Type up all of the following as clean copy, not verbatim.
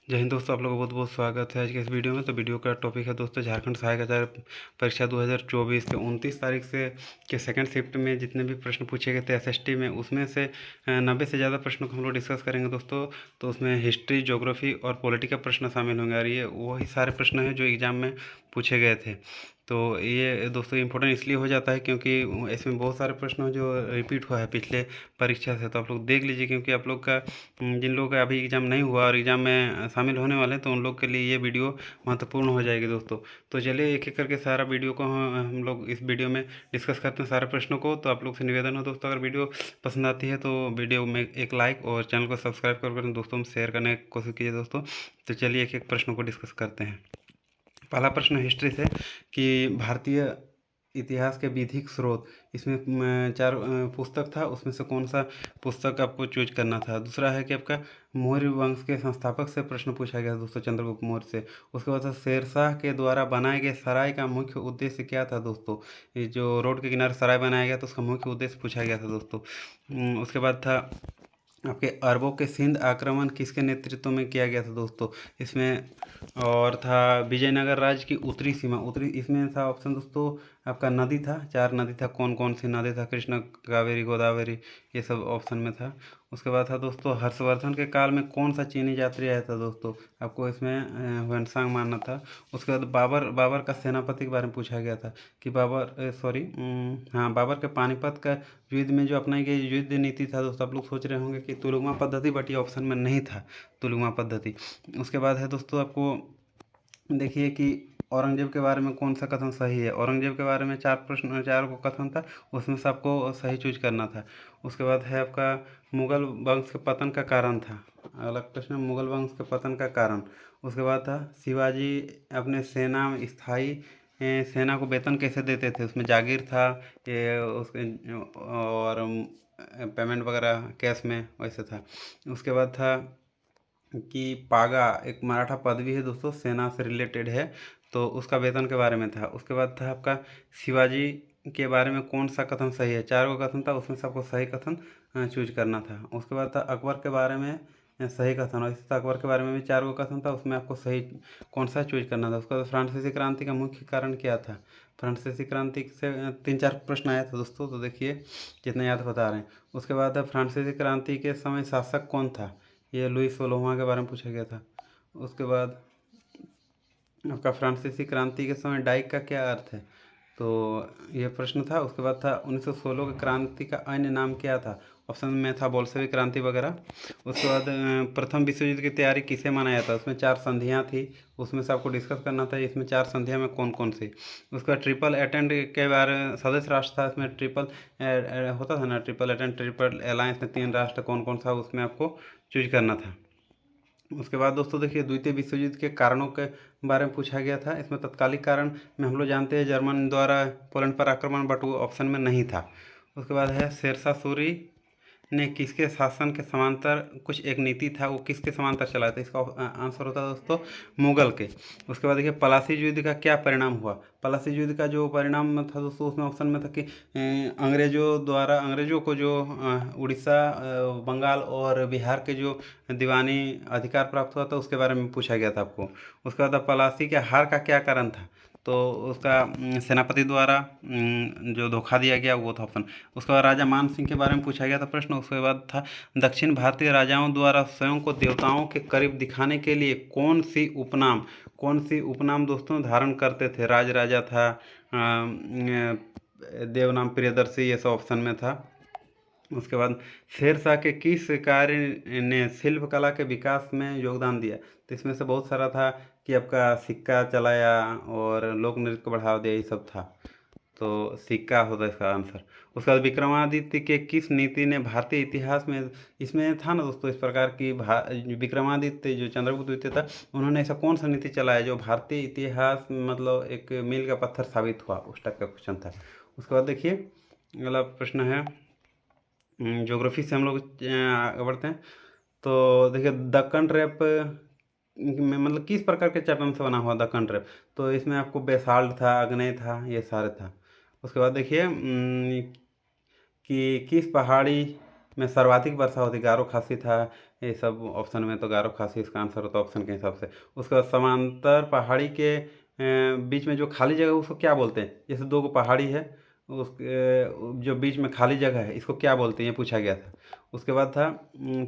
जय हिंद दोस्तों, आप लोगों का बहुत बहुत स्वागत है आज के इस वीडियो में। तो वीडियो का टॉपिक है दोस्तों झारखंड सहायक आचार्य परीक्षा 2024 के 29 तारीख से के सेकंड शिफ्ट में जितने भी प्रश्न पूछे गए थे एसएसटी में, उसमें से 90 से ज़्यादा प्रश्नों को हम लोग डिस्कस करेंगे दोस्तों। तो उसमें हिस्ट्री, ज्योग्राफी और पॉलिटिकल प्रश्न शामिल होंगे और ये वही सारे प्रश्न हैं जो एग्ज़ाम में पूछे गए थे। तो ये दोस्तों इम्पोर्टेंट इसलिए हो जाता है क्योंकि इसमें बहुत सारे प्रश्न हैं जो रिपीट हुआ है पिछले परीक्षा से। तो आप लोग देख लीजिए, क्योंकि आप लोग का जिन लोगों का अभी एग्ज़ाम नहीं हुआ और एग्ज़ाम में शामिल होने वाले हैं, तो उन लोग के लिए ये वीडियो महत्वपूर्ण हो जाएगी दोस्तों। तो चलिए एक एक करके सारा वीडियो को हम लोग इस वीडियो में डिस्कस करते हैं सारे प्रश्नों को। तो आप लोग से निवेदन हो दोस्तों, अगर वीडियो पसंद आती है तो वीडियो में एक लाइक और चैनल को सब्सक्राइब कर दोस्तों में शेयर करने की कोशिश कीजिए दोस्तों। तो चलिए एक एक प्रश्नों को डिस्कस करते हैं। पहला प्रश्न हिस्ट्री से कि भारतीय इतिहास के विधिक स्रोत, इसमें चार पुस्तक था, उसमें से कौन सा पुस्तक आपको चूज करना था। दूसरा है कि आपका मौर्य वंश के संस्थापक से प्रश्न पूछा गया दोस्तों, चंद्रगुप्त मौर्य से। उसके बाद शेरशाह के द्वारा बनाए गए सराय का मुख्य उद्देश्य क्या था दोस्तों। ये जो रोड के किनारे सराय बनाया गया था उसका मुख्य उद्देश्य पूछा गया था दोस्तों। उसके बाद था आपके अरबों के सिंध आक्रमण किसके नेतृत्व में किया गया था दोस्तों। इसमें और था विजयनगर राज्य की उत्तरी सीमा, उत्तरी इसमें था ऑप्शन दोस्तों आपका नदी था, चार नदी था, कौन कौन सी नदी था, कृष्णा, कावेरी, गोदावरी, ये सब ऑप्शन में था। उसके बाद था दोस्तों हर्षवर्धन के काल में कौन सा चीनी यात्री आया था दोस्तों, आपको इसमें ह्वेनसांग मानना था। उसके बाद बाबर बाबर का सेनापति के बारे में पूछा गया था कि बाबर सॉरी हाँ, बाबर के पानीपत का युद्ध में जो अपनाई गई युद्ध नीति था दोस्तों। आप लोग सोच रहे होंगे कि तुलुंगा पद्धति, बट ये ऑप्शन में नहीं था तुलुंगा पद्धति। उसके बाद है दोस्तों आपको देखिए कि औरंगजेब के बारे में कौन सा कथन सही है। औरंगजेब के बारे में चार को कथन था, उसमें से आपको सही चूज करना था। उसके बाद है आपका मुगल वंश के पतन का कारण था, अगला प्रश्न मुगल वंश के पतन का कारण। उसके बाद था शिवाजी अपने सेना में स्थायी सेना को वेतन कैसे देते थे, उसमें जागीर था ये उसके और पेमेंट वगैरह कैश में वैसे था। उसके बाद था कि पागा एक मराठा पदवी है दोस्तों, सेना से रिलेटेड है, तो उसका वेतन के बारे में था। उसके बाद था आपका शिवाजी के बारे में कौन सा कथन सही है, चार को कथन था, उसमें से आपको सही कथन चूज करना था। उसके बाद था अकबर के बारे में सही कथन, और इसी तरह अकबर के बारे में भी चार को कथन था, उसमें आपको सही कौन सा चूज करना था। उसके बाद फ्रांसीसी क्रांति का मुख्य कारण क्या था। फ्रांसीसी क्रांति से तीन चार प्रश्न आया था दोस्तों, तो देखिए कितने याद बता रहे हैं। उसके बाद फ्रांसीसी क्रांति के समय शासक कौन था, ये लुई 16वां के बारे में पूछा गया था। उसके बाद आपका फ्रांसीसी क्रांति के समय डाइक का क्या अर्थ है, तो यह प्रश्न था। उसके बाद था 1916 की क्रांति का अन्य नाम क्या था, ऑप्शन में था बोल्शेविक क्रांति वगैरह। उसके बाद प्रथम विश्व युद्ध की तैयारी किसे मनाया था, उसमें चार संधियाँ थी, उसमें से आपको डिस्कस करना था इसमें चार संधियाँ में कौन कौन सी। उसके बाद ट्रिपल अटेंड के बारे में सदस्य राष्ट्र था, इसमें ट्रिपल होता था ना, ट्रिपल अटेंड, ट्रिपल अलायंस में तीन राष्ट्र कौन कौन सा, उसमें आपको चूज करना था। उसके बाद दोस्तों देखिए द्वितीय विश्व युद्ध के कारणों के बारे में पूछा गया था। इसमें तत्कालिक कारण में हम लोग जानते हैं जर्मन द्वारा पोलैंड पर आक्रमण, बट वो ऑप्शन में नहीं था। उसके बाद है शेरशाह सूरी ने किसके शासन के समांतर कुछ एक नीति था, वो किसके समांतर चलाया था, इसका आंसर होता है दोस्तों मुगल के। उसके बाद देखिए पलासी युद्ध का क्या परिणाम हुआ। पलासी युद्ध का जो परिणाम था दोस्तों, उसमें ऑप्शन में था कि अंग्रेजों को जो उड़ीसा, बंगाल और बिहार के जो दीवानी अधिकार प्राप्त हुआ था, उसके बारे में पूछा गया था आपको। उसके बाद पलासी के हार का क्या कारण था, तो उसका सेनापति द्वारा जो धोखा दिया गया वो था ऑप्शन। उसके बाद राजा मान सिंह के बारे में पूछा गया था प्रश्न। उसके बाद था दक्षिण भारतीय राजाओं द्वारा स्वयं को देवताओं के करीब दिखाने के लिए कौन सी उपनाम दोस्तों धारण करते थे। राज राजा था, देवनाम प्रियदर्शी, ये सब ऑप्शन में था। उसके बाद शेरशाह के किस कार्य ने शिल्पकला के विकास में योगदान दिया, तो इसमें से बहुत सारा था कि आपका सिक्का चलाया और लोक नृत्य को बढ़ावा दिया, ये सब था, तो सिक्का होता है इसका आंसर। उसके बाद विक्रमादित्य के किस नीति ने भारतीय इतिहास में, इसमें था ना दोस्तों इस प्रकार की विक्रमादित्य जो चंद्रगुप्त द्वितीय था, उन्होंने ऐसा कौन सा नीति चलाया जो भारतीय इतिहास में मतलब एक मील का पत्थर साबित हुआ, उस टाइप का क्वेश्चन था। उसके बाद देखिए अगला प्रश्न है ज्योग्राफी से हम लोग आगे बढ़ते हैं। तो देखिए दक्कन ट्रैप में मतलब किस प्रकार के चट्टान से बना हुआ दक्कन ट्रैप, तो इसमें आपको बेसाल्ट था, आग्नेय था, ये सारे था। उसके बाद देखिए कि किस पहाड़ी में सर्वाधिक वर्षा होती, गारो खासी था, ये सब ऑप्शन में तो गारो खासी इसका आंसर होता है ऑप्शन के हिसाब से। उसके बाद समांतर पहाड़ी के बीच में जो खाली जगह उसको क्या बोलते हैं? जैसे दो गो पहाड़ी है, उसके जो बीच में खाली जगह है इसको क्या बोलते हैं, ये पूछा गया था। उसके बाद था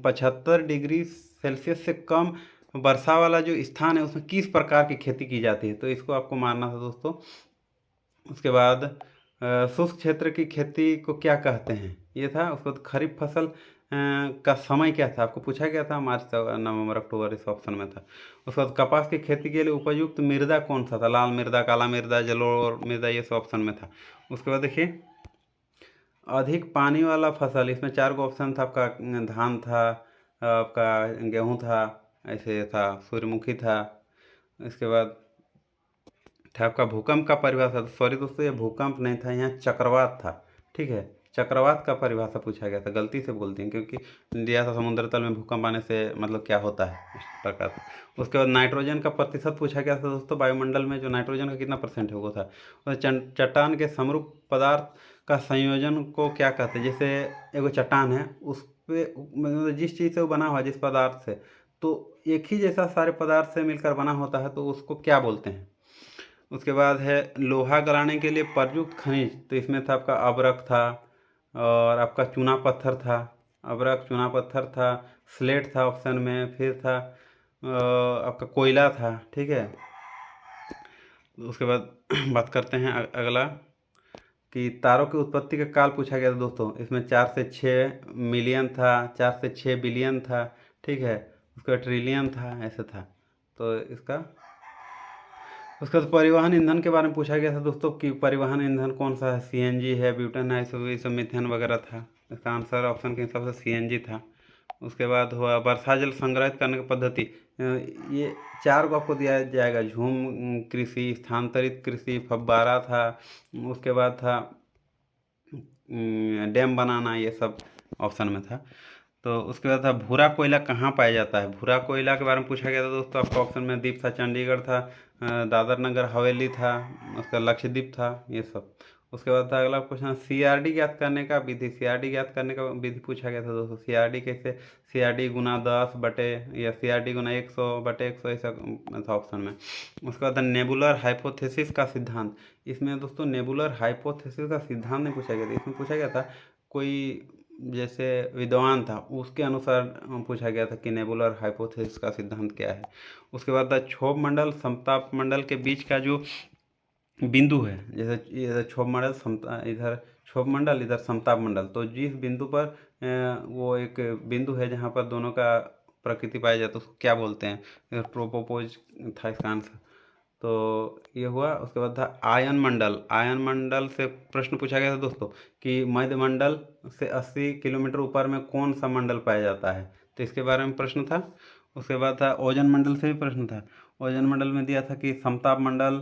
75 डिग्री सेल्सियस से कम वर्षा वाला जो स्थान है उसमें किस प्रकार की खेती की जाती है, तो इसको आपको मारना था दोस्तों। उसके बाद शुष्क क्षेत्र की खेती को क्या कहते हैं, ये था। उसके बाद खरीफ फसल का समय क्या था, आपको पूछा गया था, मार्च नवंबर अक्टूबर इस ऑप्शन में था। उसके बाद कपास की खेती के लिए उपयुक्त मृदा कौन सा था, लाल मृदा, काला मृदा, जलोढ़ मृदा, ये सब ऑप्शन में था। उसके बाद देखिए अधिक पानी वाला फसल, इसमें 4 गो ऑप्शन था आपका, धान था, आपका गेहूं था, ऐसे था, सूर्यमुखी था। इसके बाद था आपका भूकंप का परिभाषा, तो सॉरी दोस्तों ये भूकंप नहीं था, यहाँ चक्रवात था। ठीक है, चक्रवात का परिभाषा पूछा गया था, गलती से बोल दिए क्योंकि दिया था समुद्र तल में भूकंप आने से मतलब क्या होता है इस प्रकार। उसके बाद नाइट्रोजन का प्रतिशत पूछा गया था दोस्तों, वायुमंडल में जो नाइट्रोजन का कितना परसेंट है वो था। और चट्टान के समरूप पदार्थ का संयोजन को क्या कहते हैं, जैसे एगो चट्टान है उस पे मतलब जिस चीज़ से वो बना हुआ है, जिस पदार्थ से, तो एक ही जैसा सारे पदार्थ से मिलकर बना होता है तो उसको क्या बोलते हैं। उसके बाद है लोहा गलाने के लिए प्रयुक्त खनिज, तो इसमें था आपका अब्रक था, और आपका चूना पत्थर था, अब्रक चूना पत्थर था, स्लेट था ऑप्शन में, फिर था आपका कोयला था। ठीक है, उसके बाद बात करते हैं अगला कि तारों की उत्पत्ति का काल पूछा गया था दोस्तों, इसमें 4 से 6 मिलियन था, 4 से 6 बिलियन था। ठीक है, उसका ट्रिलियन था, ऐसे था। तो इसका उसके बाद परिवहन ईंधन के बारे में पूछा गया था दोस्तों कि परिवहन ईंधन कौन सा है, सीएनजी है, ब्यूटेन है, ये सब मीथेन वगैरह था। इसका आंसर ऑप्शन के हिसाब से सीएनजी था। उसके बाद हुआ वर्षा जल संग्रहित करने की पद्धति, ये 4 को आपको दिया जाएगा, झूम कृषि, स्थानांतरित कृषि, फव्वारा था। उसके बाद था डैम बनाना, ये सब ऑप्शन में था। तो उसके बाद था भूरा कोयला कहाँ पाया जाता है, भूरा कोयला के बारे में पूछा गया था दोस्तों, आपका ऑप्शन में द्वीप था, चंडीगढ़ था, दादर नगर हवेली था, उसका लक्षद्वीप था, ये सब। उसके बाद था अगला क्वेश्चन, सीआरडी ज्ञात करने का विधि, सीआरडी ज्ञात करने का विधि पूछा गया था दोस्तों। सीआरडी कैसे, सीआरडी गुना 10 बटे या सीआरडी गुना 100 बटे 100, ऐसा था ऑप्शन में। उसके बाद नेबुलर हाइपोथेसिस का सिद्धांत, इसमें दोस्तों नेबुलर हाइपोथेसिस का सिद्धांत नहीं पूछा गया था, इसमें पूछा गया था कोई जैसे विद्वान था उसके अनुसार पूछा गया था कि नेबुलर हाइपोथेसिस का सिद्धांत क्या है। उसके बाद क्षोभ मंडल समताप मंडल के बीच का जो बिंदु है, जैसे इधर क्षोभ मंडल समता, इधर क्षोभ मंडल, इधर समताप मंडल, तो जिस बिंदु पर वो एक बिंदु है जहाँ पर दोनों का प्रकृति पाया जाता है उसको क्या बोलते हैं, ट्रोपोपोज था इसका आंसर। तो ये हुआ। उसके बाद था आयन मंडल, आयन मंडल से प्रश्न पूछा गया था दोस्तों कि मध्य मंडल से 80 किलोमीटर ऊपर में कौन सा मंडल पाया जाता है, तो इसके बारे में प्रश्न था। उसके बाद था ओजन मंडल से भी प्रश्न था, ओजन मंडल में दिया था कि समताप मंडल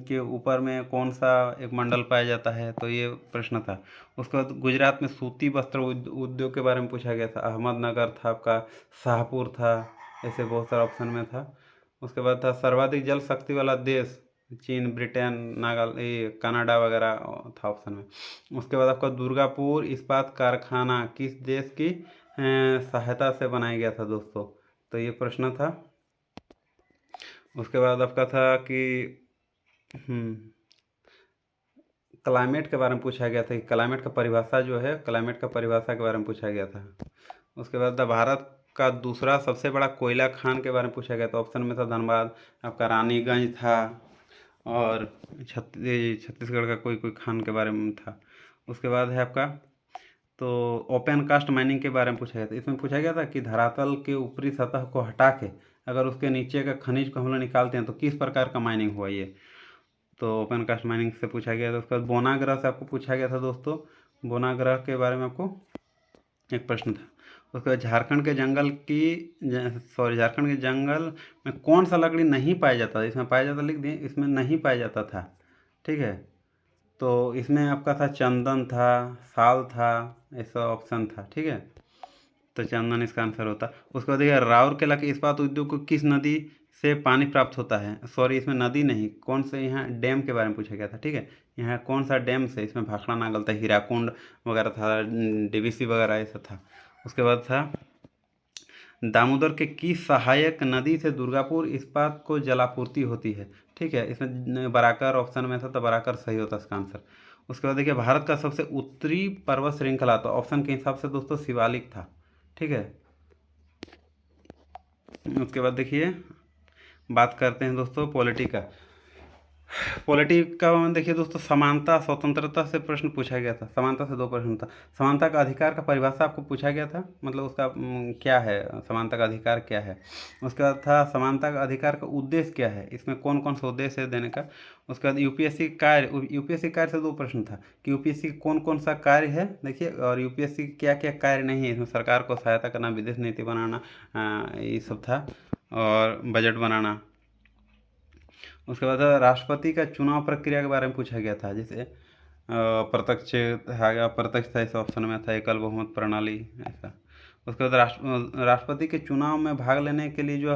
के ऊपर में कौन सा एक मंडल पाया जाता है, तो ये प्रश्न था। उसके बाद गुजरात में सूती वस्त्र उद्योग के बारे में पूछा गया था, अहमदनगर था आपका, शाहपुर था, ऐसे बहुत सारे ऑप्शन में था। उसके बाद था सर्वाधिक जल शक्ति वाला देश, चीन, ब्रिटेन, ये कनाडा वगैरह था ऑप्शन में। उसके बाद आपका दुर्गापुर इस्पात कारखाना किस देश की सहायता से बनाया गया था दोस्तों, तो ये प्रश्न था। उसके बाद आपका था कि क्लाइमेट के बारे में पूछा गया था कि क्लाइमेट का परिभाषा जो है, क्लाइमेट का परिभाषा के बारे में पूछा गया था। उसके बाद भारत का दूसरा सबसे बड़ा कोयला खान के बारे में पूछा गया था, ऑप्शन में था धनबाद, आपका रानीगंज था, और छत्तीसगढ़ का कोई कोई खान के बारे में था। उसके बाद है आपका तो ओपन कास्ट माइनिंग के बारे में पूछा गया था, इसमें पूछा गया था कि धरातल के ऊपरी सतह को हटा के अगर उसके नीचे का खनिज को हम लोग निकालते हैं तो किस प्रकार का माइनिंग हुआ ये, तो ओपन कास्ट माइनिंग से पूछा गया था। उसके बाद बोना ग्रह से आपको पूछा गया था दोस्तों, बोना ग्रह के बारे में आपको एक प्रश्न था। उसके बाद झारखंड के जंगल झारखंड के जंगल में कौन सा लकड़ी नहीं पाया जाता, इसमें पाया जाता लिख दिए, इसमें नहीं पाया जाता था। ठीक है, तो इसमें आपका था चंदन था, साल था, ऐसा ऑप्शन था। ठीक है, तो चंदन इसका आंसर होता। उसके बाद देखिए राउरकेला के इस्पात उद्योग को किस नदी से पानी प्राप्त होता है, सॉरी इसमें नदी नहीं, कौन से यहाँ डैम के बारे में पूछा गया था। ठीक है, यहाँ कौन सा डैम से, इसमें भाखड़ा नागल था, हीराकुंड वगैरह था, डीवीसी वगैरह ऐसा था। उसके बाद था दामोदर के किस सहायक नदी से दुर्गापुर इस्पात को जलापूर्ति होती है? ठीक है, इसमें बराकर ऑप्शन में था तो बराकर सही होता इसका आंसर। उसके बाद देखिए भारत का सबसे उत्तरी पर्वत श्रृंखला, तो ऑप्शन के हिसाब से दोस्तों शिवालिक था। ठीक है, उसके बाद देखिए बात करते हैं दोस्तों पॉलिटी का। पॉलिटी का देखिए दोस्तों, समानता स्वतंत्रता से प्रश्न पूछा गया था। समानता से दो प्रश्न था। समानता का अधिकार का परिभाषा आपको पूछा गया था, मतलब उसका क्या है, समानता का अधिकार क्या है। उसके बाद था समानता का अधिकार का उद्देश्य क्या है, इसमें कौन कौन सा उद्देश्य है देने का। उसके बाद यूपीएससी कार्य, यूपीएससी कार्य से दो प्रश्न था कि यूपीएससी कौन कौन सा कार्य है देखिए, और यूपीएससी क्या क्या कार्य नहीं है। इसमें सरकार को सहायता करना, विदेश नीति बनाना, ये सब था, और बजट बनाना। उसके बाद राष्ट्रपति का चुनाव प्रक्रिया के बारे में पूछा गया था, जैसे प्रत्यक्ष था, अप्रत्यक्ष था, इस ऑप्शन में था, एकल बहुमत प्रणाली, ऐसा। उसके बाद राष्ट्रपति के चुनाव में भाग लेने के लिए जो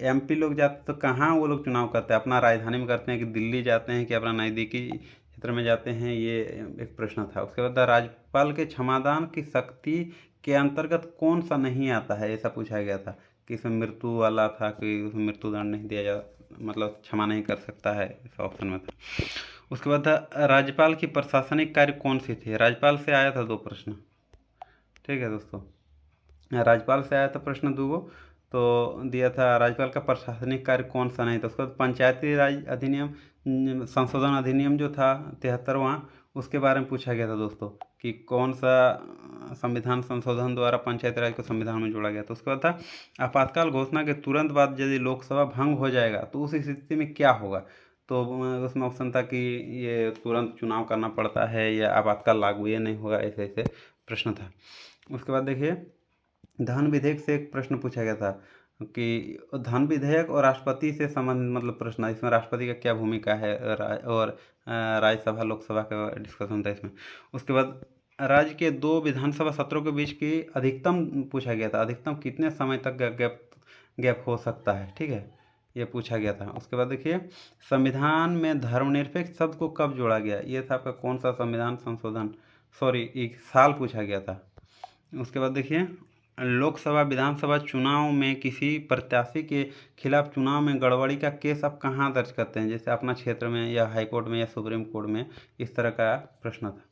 एमपी लोग जाते तो कहाँ वो लोग चुनाव करते हैं, अपना राजधानी में करते हैं कि दिल्ली जाते हैं कि अपना नज़दीकी क्षेत्र में जाते हैं, ये एक प्रश्न था। उसके बाद राज्यपाल के क्षमादान की शक्ति के अंतर्गत कौन सा नहीं आता है, ऐसा पूछा गया था कि इसमें मृत्यु वाला था कि उसमें मृत्यु दंड नहीं दिया जा, मतलब क्षमा नहीं कर सकता है, इस ऑप्शन में था। उसके बाद था राज्यपाल की प्रशासनिक कार्य कौन सी थी। राज्यपाल से आया था दो प्रश्न। ठीक है दोस्तों, राज्यपाल से आया था प्रश्न दो, तो दिया था राज्यपाल का प्रशासनिक कार्य कौन सा नहीं था। उसके बाद पंचायती राज अधिनियम संशोधन अधिनियम जो था 73वां, उसके बारे में पूछा गया था दोस्तों कि कौन सा संविधान संशोधन द्वारा पंचायती राज को संविधान में जोड़ा गया। तो उसके बाद था आपातकाल घोषणा के तुरंत बाद यदि लोकसभा भंग हो जाएगा तो उस स्थिति में क्या होगा। तो उसमें ऑप्शन था कि ये तुरंत चुनाव करना पड़ता है या आपातकाल लागू ये नहीं होगा, ऐसे ऐसे प्रश्न था। उसके बाद देखिए धन विधेयक से एक प्रश्न पूछा गया था कि धन विधेयक और राष्ट्रपति से संबंधित मतलब प्रश्न, इसमें राष्ट्रपति का क्या भूमिका है, और राज्यसभा लोकसभा का डिस्कशन था इसमें। उसके बाद राज्य के दो विधानसभा सत्रों के बीच की अधिकतम पूछा गया था, अधिकतम कितने समय तक गैप हो सकता है। ठीक है, ये पूछा गया था। उसके बाद देखिए संविधान में धर्मनिरपेक्ष शब्द को कब जोड़ा गया, ये था आपका कौन सा संविधान संशोधन, सॉरी एक साल पूछा गया था। उसके बाद देखिए लोकसभा विधानसभा चुनाव में किसी प्रत्याशी के खिलाफ चुनाव में गड़बड़ी का केस आप कहाँ दर्ज करते हैं, जैसे अपना क्षेत्र में या हाईकोर्ट में या सुप्रीम कोर्ट में, इस तरह का प्रश्न था।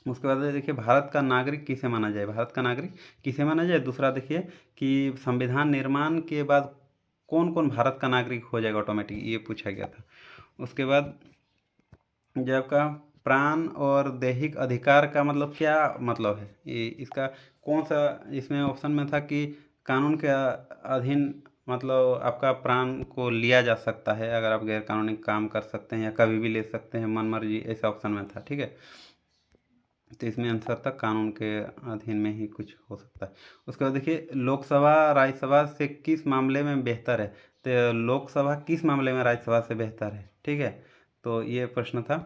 उसके बाद देखिए भारत का नागरिक किसे माना जाए, भारत का नागरिक किसे माना जाए। दूसरा देखिए कि संविधान निर्माण के बाद कौन कौन भारत का नागरिक हो जाएगा ऑटोमेटिक, ये पूछा गया था। उसके बाद जब आपका प्राण और दैहिक अधिकार का मतलब क्या मतलब है, ये इसका कौन सा, इसमें ऑप्शन में था कि कानून के अधीन मतलब आपका प्राण को लिया जा सकता है अगर आप गैर कानूनी काम कर सकते हैं, या कभी भी ले सकते हैं मन मर्जी, ऐसा ऑप्शन में था। ठीक है, तो इसमें आंसर था कानून के अधीन में ही कुछ हो सकता है। उसके बाद देखिए लोकसभा राज्यसभा से किस मामले में बेहतर है, तो लोकसभा किस मामले में राज्यसभा से बेहतर है। ठीक है, तो ये प्रश्न था।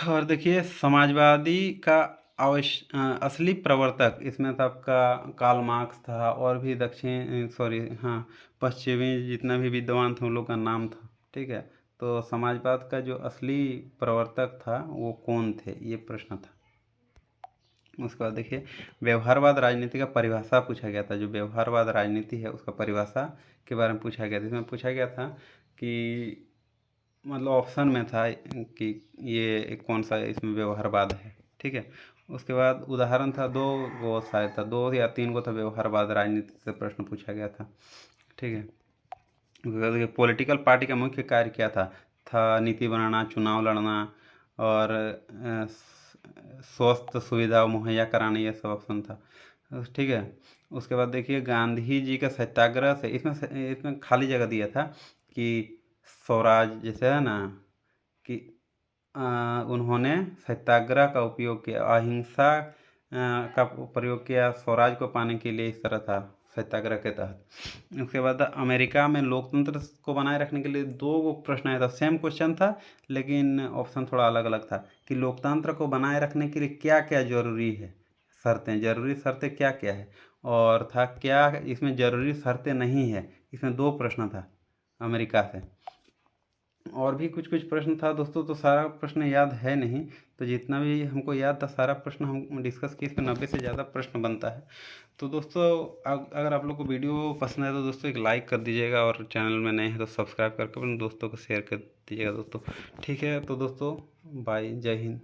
और देखिए समाजवादी का असली प्रवर्तक, इसमें था आपका कार्ल मार्क्स था, और भी दक्षिण सॉरी हाँ पश्चिमी जितना भी विद्वान थे उन लोग का नाम था। ठीक है, तो समाजवाद का जो असली प्रवर्तक था वो कौन थे, ये प्रश्न था। उसके बाद देखिए व्यवहारवाद राजनीति का परिभाषा पूछा गया था, जो व्यवहारवाद राजनीति है उसका परिभाषा के बारे में पूछा गया था। इसमें पूछा गया था कि मतलब ऑप्शन में था कि ये कौन सा इसमें व्यवहारवाद है। ठीक है, उसके बाद उदाहरण था दो वो शायद था, दो या तीन को था व्यवहारवाद राजनीति से प्रश्न पूछा गया था। ठीक है, उसके बाद देखिए पॉलिटिकल पार्टी का मुख्य कार्य क्या था नीति बनाना, चुनाव लड़ना, और स्वस्थ सुविधा मुहैया कराना, ये सब ऑप्शन था। ठीक है, उसके बाद देखिए गांधी जी का सत्याग्रह से, इसमें खाली जगह दिया था कि स्वराज जैसे है ना कि उन्होंने सत्याग्रह का उपयोग किया, अहिंसा का प्रयोग किया स्वराज को पाने के लिए, इस तरह था सत्याग्रह के तहत। उसके बाद अमेरिका में लोकतंत्र को बनाए रखने के लिए दो प्रश्न आया था, सेम क्वेश्चन था लेकिन ऑप्शन थोड़ा अलग अलग था कि लोकतंत्र को बनाए रखने के लिए क्या क्या जरूरी है, शर्तें, जरूरी शर्तें क्या क्या है, और था क्या इसमें जरूरी शर्तें नहीं है। इसमें दो प्रश्न था अमेरिका से। और भी कुछ कुछ प्रश्न था दोस्तों, तो सारा प्रश्न याद है नहीं, तो जितना भी हमको याद था सारा प्रश्न हम डिस्कस किए, इसमें 90 से ज़्यादा प्रश्न बनता है। तो दोस्तों अगर आप लोग को वीडियो पसंद है तो दोस्तों एक लाइक कर दीजिएगा, और चैनल में नए हैं तो सब्सक्राइब करके अपने दोस्तों को शेयर कर दीजिएगा दोस्तों। ठीक है, तो दोस्तों बाय, जय हिंद।